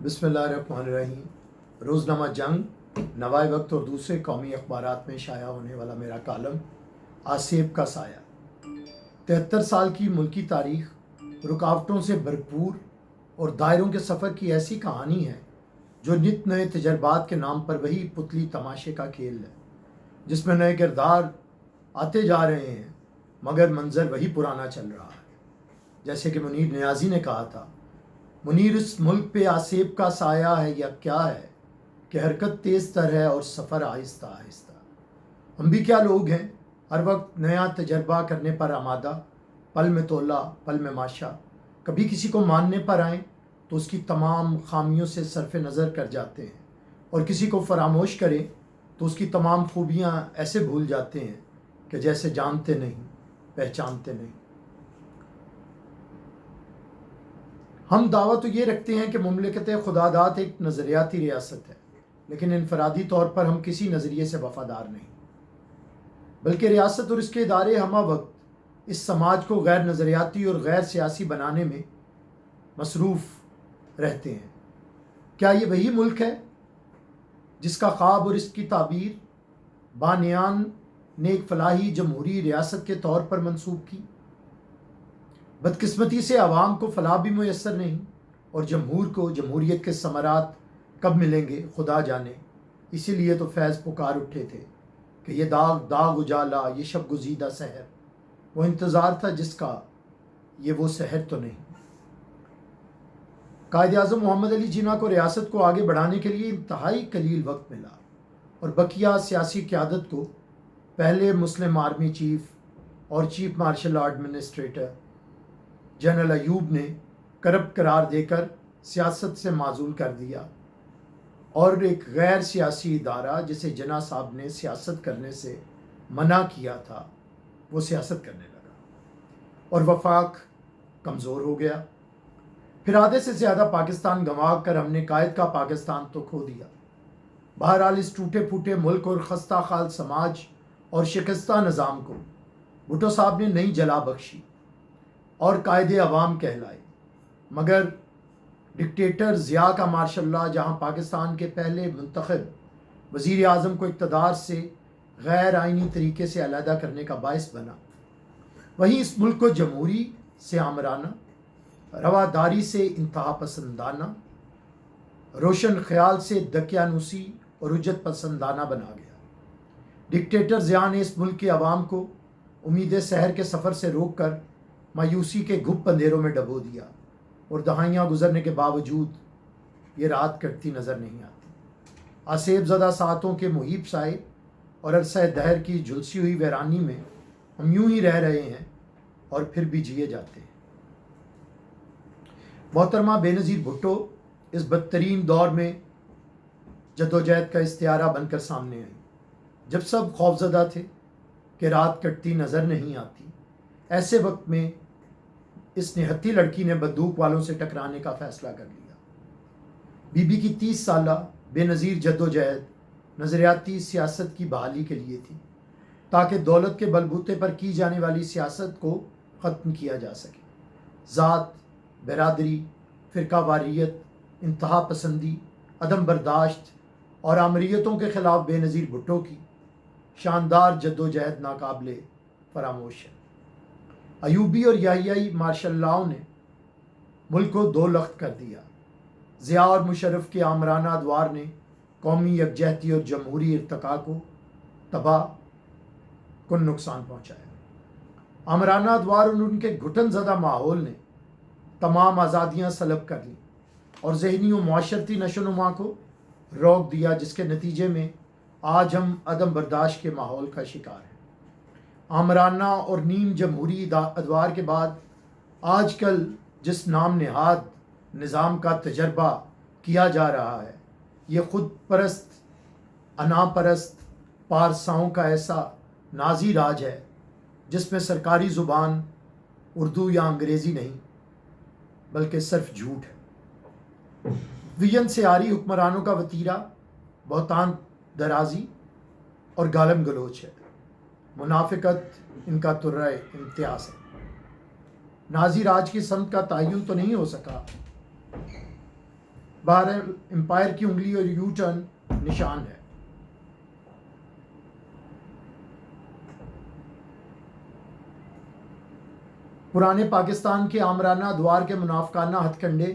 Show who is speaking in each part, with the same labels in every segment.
Speaker 1: बिस्मिल्लाहिर्रहमानिर्रहीम। रोज़नामा जंग, नवाए वक्त और दूसरे कौमी अखबारात में शाया होने वाला मेरा कालम आसेब का साया। 73 साल की मुल्की तारीख रुकावटों से भरपूर और दायरों के सफ़र की ऐसी कहानी है जो नित नए तजर्बात के नाम पर वही पुतली तमाशे का खेल है, जिसमें नए किरदार आते जा रहे हैं मगर मंजर वही पुराना चल रहा है। जैसे कि मुनीर नियाज़ी ने कहा था, मुनीर इस मुल्क पे आसेब का साया है या क्या है कि हरकत तेज़ तर है और सफ़र आहिस्ता आहिस्ता। हम भी क्या लोग हैं, हर वक्त नया तजर्बा करने पर आमादा, पल में तोला पल में माशा। कभी किसी को मानने पर आएँ तो उसकी तमाम खामियों से सरफ नज़र कर जाते हैं, और किसी को फरामोश करें तो उसकी तमाम खूबियाँ ऐसे भूल जाते हैं कि जैसे जानते नहीं पहचानते नहीं। हम दावा तो ये रखते हैं कि मुमलिकत खुदादात एक नज़रियाती रियासत है, लेकिन इनफरादी तौर पर हम किसी नज़रिए से वफ़ादार नहीं, बल्कि रियासत और इसके इदारे हमा वक्त इस समाज को गैर नज़रियाती और गैर सियासी बनाने में मसरूफ़ रहते हैं। क्या ये वही मुल्क है जिसका ख्वाब और इसकी ताबीर बानियान ने एक फलाही जमहूरी रियासत के तौर पर मंसूब की? बदकिस्मती से आवाम को फलाह भी मुयस्सर नहीं, और जमहूर को जमहूरियत के समरात कब मिलेंगे खुदा जाने। इसीलिए तो फैज़ पुकार उठे थे कि ये दाग दाग उजाला, ये शब गुज़ीदा सहर, वो इंतज़ार था जिसका ये वो सहर तो नहीं। कायद आज़म मोहम्मद अली जिन्ना को रियासत को आगे बढ़ाने के लिए इंतहाई कलील वक्त मिला, और बकिया सियासी क़यादत को पहले मुस्लिम आर्मी चीफ और chief marshal administrator general Ayub ने करप्ट करार देकर सियासत से माजूल कर दिया, और एक गैर सियासी इदारा जिसे जिन्ना साहब ने सियासत करने से मना किया था वो सियासत करने लगा, और वफाक कमज़ोर हो गया। फिर आधे से ज़्यादा पाकिस्तान गंवा कर हमने कायद का पाकिस्तान तो खो दिया। बहरहाल इस टूटे फूटे मुल्क और खस्ता खाल समाज और शिकस्ता निज़ाम को भुट्टो साहब ने नई जला बख्शी और कायदे अवाम कहलाए, मगर डिक्टेटर ज़िया का मार्शल्ला जहाँ पाकिस्तान के पहले मुंतखब वज़ीर आज़म को इक़्तिदार से गैर आइनी तरीके से अलहदा करने का बायस बना, वहीं इस मुल्क को जमहूरी से आमराना, रवादारी से इंतहा पसंदाना, रोशन ख्याल से दकियानूसी और उज्जत पसंदाना बना गया। डिक्टेटर ज़िया ने इस मुल्क के अवाम को उम्मीद सहर के सफ़र से रोक कर मायूसी के गुप्त अंधेरों में डबो दिया, और दहाइयाँ गुजरने के बावजूद ये रात कटती नज़र नहीं आती। आसेब ज़दा सातों के मुहीब साए और अरसा दहर की झुलसी हुई वैरानी में हम यूं ही रह रहे हैं और फिर भी जिए जाते हैं। मोहतरमा बेनज़ीर भुट्टो इस बदतरीन दौर में जद्दोजहद का इस्तियारा बनकर सामने आई, जब सब खौफज़दा थे कि रात कटती नज़र नहीं आती। ऐसे वक्त में इस निहत्ती लड़की ने बंदूक वालों से टकराने का फ़ैसला कर लिया। बीबी की 30 साला बेनज़ीर जद्दोजहद नज़रियाती सियासत की बहाली के लिए थी, ताकि दौलत के बलबूते पर की जाने वाली सियासत को ख़त्म किया जा सके। ज़ात, बरादरी, फ़िरकावारियत, इंतहा पसंदी, अदम बर्दाश्त और आमरीतों के ख़िलाफ़ बेनज़ीर भुट्टो की शानदार जद्दोजहद नाकाबिले फरामोश है। अयूबी और याहियाई मार्शल्लाओं ने मुल्क को दो लख्त कर दिया। ज़िया और मुशर्रफ के आमराना अदवार ने कौमी यकजहती और जमहूरी इर्तिका को तबाह कुन नुकसान पहुँचाया। आमराना अदवार और उनके घुटन ज़दा माहौल ने तमाम आज़ादियाँ सलब कर लीं और ज़हनी व मुआशरती नशोनुमा को रोक दिया, जिसके नतीजे में आज हम अदम बर्दाश्त के माहौल का शिकार हैं। आमराना और नीम जमहूरी अदवार के बाद आजकल जिस नाम नहाद निज़ाम का तजर्बा किया जा रहा है, ये ख़ुद परस्त, अनापरस्त पारसाओं का ऐसा नाजी राज है जिसमें सरकारी ज़ुबान उर्दू या अंग्रेज़ी नहीं बल्कि सिर्फ झूठ है। विजन से आरी हुक्मरानों का वतीरा बहुतान दराजी और गालम गलोच है। मुनाफिकत इनका तुर्रा इम्तियाज़ है। नाजी राज की समत का तयन तो नहीं हो सका, بہرحال امپائر کی انگلی اور یو ٹرن نشان ہے۔ پرانے پاکستان کے آمرانہ ادوار کے منافقانہ ہتھ کنڈے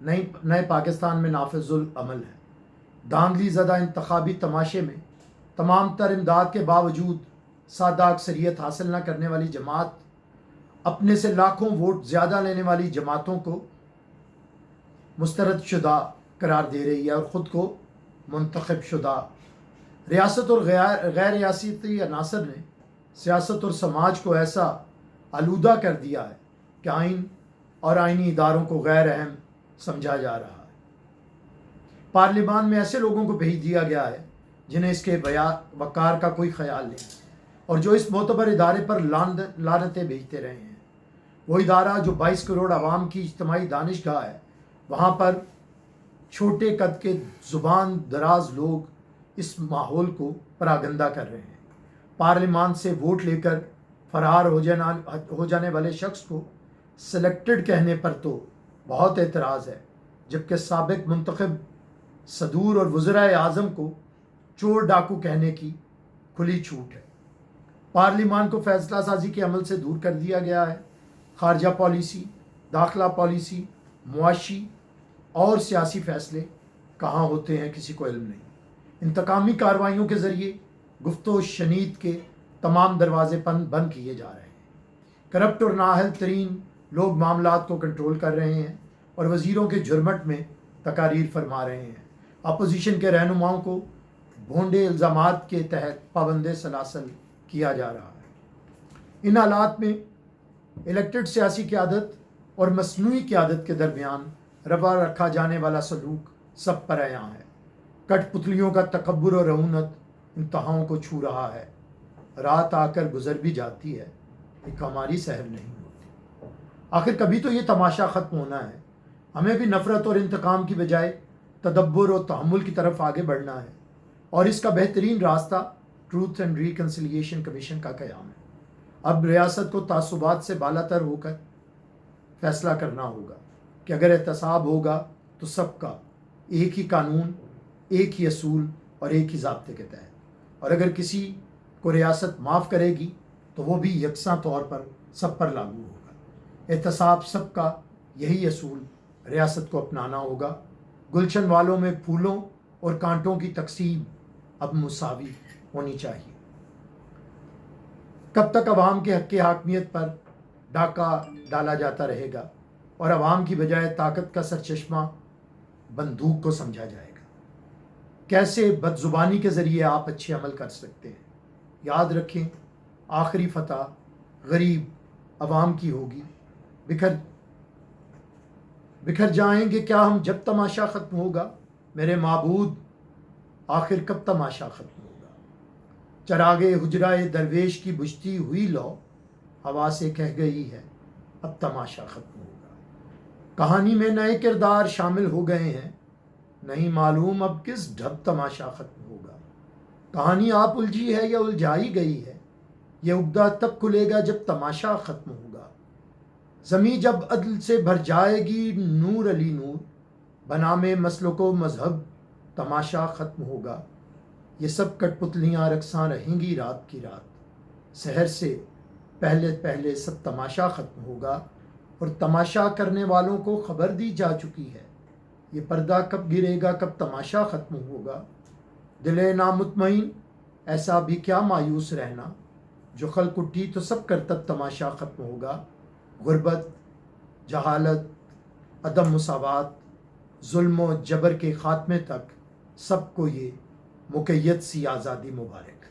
Speaker 1: نئے پاکستان میں نافذ العمل ہے۔ دھاندلی زدہ انتخابی تماشے میں تمام تر امداد کے باوجود سادہ اکثریت حاصل نہ کرنے والی جماعت اپنے سے لاکھوں ووٹ زیادہ لینے والی جماعتوں کو مسترد شدہ قرار دے رہی ہے اور خود کو منتخب شدہ۔ ریاست اور غیر ریاستی عناصر نے سیاست اور سماج کو ایسا آلودہ کر دیا ہے کہ آئین اور آئینی اداروں کو غیر اہم سمجھا جا رہا ہے۔ پارلیمان میں ایسے لوگوں کو بھیج دیا گیا ہے جنہیں اس کے وقار کا کوئی خیال نہیں، اور جو اس معتبر ادارے پر لعنتیں بھیجتے رہے ہیں۔ وہ ادارہ جو 22 کروڑ عوام کی اجتماعی دانشگاہ ہے، وہاں پر چھوٹے قد کے زبان دراز لوگ اس ماحول کو پراگندہ کر رہے ہیں۔ پارلیمان سے ووٹ لے کر فرار ہو جانے والے شخص کو سلیکٹڈ کہنے پر تو بہت اعتراض ہے، جبکہ سابق منتخب صدور اور وزرائے اعظم کو چور ڈاکو کہنے کی کھلی چھوٹ ہے۔ پارلیمان کو فیصلہ سازی کے عمل سے دور کر دیا گیا ہے۔ خارجہ پالیسی، داخلہ پالیسی، معاشی اور سیاسی فیصلے کہاں ہوتے ہیں کسی کو علم نہیں۔ انتقامی کارروائیوں کے ذریعے گفت و شنید کے تمام دروازے بند کیے جا رہے ہیں۔ کرپٹ اور نااہل ترین لوگ معاملات کو کنٹرول کر رہے ہیں اور وزیروں کے جھرمٹ میں تقاریر فرما رہے ہیں۔ اپوزیشن کے رہنماؤں کو بھونڈے الزامات کے تحت پابند سلاسل کیا جا رہا ہے۔ ان حالات میں الیکٹڈ سیاسی قیادت اور مصنوعی قیادت کے درمیان روا رکھا جانے والا سلوک سب پر عیاں ہے۔ کٹ پتلیوں کا تکبر اور رعونت انتہاؤں کو چھو رہا ہے۔ رات آ کر گزر بھی جاتی ہے، ایک ہماری سحر نہیں ہوتی۔ آخر کبھی تو یہ تماشا ختم ہونا ہے۔ ہمیں بھی نفرت اور انتقام کی بجائے تدبر اور تحمل کی طرف آگے بڑھنا ہے، اور اس کا بہترین راستہ ٹروتھ اینڈ ریکنسیلیشن کمیشن کا قیام ہے۔ اب ریاست کو تعصبات سے بالاتر ہو کر فیصلہ کرنا ہوگا کہ اگر احتساب ہوگا تو سب کا ایک ہی قانون، ایک ہی اصول اور ایک ہی ضابطے کے تحت، اور اگر کسی کو ریاست معاف کرے گی تو وہ بھی یکساں طور پر سب پر لاگو ہوگا۔ احتساب سب کا، یہی اصول ریاست کو اپنانا ہوگا۔ گلشن والوں میں پھولوں اور کانٹوں کی تقسیم اب مساوی ہونی چاہیے۔ کب تک عوام کے حق حاکمیت پر ڈاکہ ڈالا جاتا رہے گا اور عوام کی بجائے طاقت کا سرچشمہ بندوق کو سمجھا جائے گا؟ کیسے بدزبانی کے ذریعے آپ اچھے عمل کر سکتے ہیں؟ یاد رکھیں، آخری فتح غریب عوام کی ہوگی۔ بکھر جائیں گے کیا ہم جب تماشا ختم ہوگا؟ میرے معبود، آخر کب تماشا ختم ہوگا؟ چراغے حجرائے درویش کی بجھتی ہوئی لو ہوا سے کہہ گئی ہے اب تماشا ختم ہوگا۔ کہانی میں نئے کردار شامل ہو گئے ہیں، نہیں معلوم اب کس ڈھب تماشا ختم ہوگا۔ کہانی آپ الجھی ہے یا الجھائی گئی ہے، یہ عقدہ تب کھلے گا جب تماشا ختم ہوگا۔ زمیں جب عدل سے بھر جائے گی، نور علی نور بنام مسلک و مذہب تماشا ختم ہوگا۔ یہ سب کٹ پتلیاں رقصاں رہیں گی رات کی رات، سحر سے پہلے پہلے سب تماشا ختم ہوگا، اور تماشا کرنے والوں کو خبر دی جا چکی ہے یہ پردہ کب گرے گا، کب تماشا ختم ہوگا۔ دل نامطمئن ایسا بھی کیا مایوس رہنا، جو خلق اٹھی تو سب کر تب تماشا ختم ہوگا۔ غربت، جہالت، عدم مساوات، ظلم و جبر کے خاتمے تک سب کو یہ مقید سی آزادی مبارک۔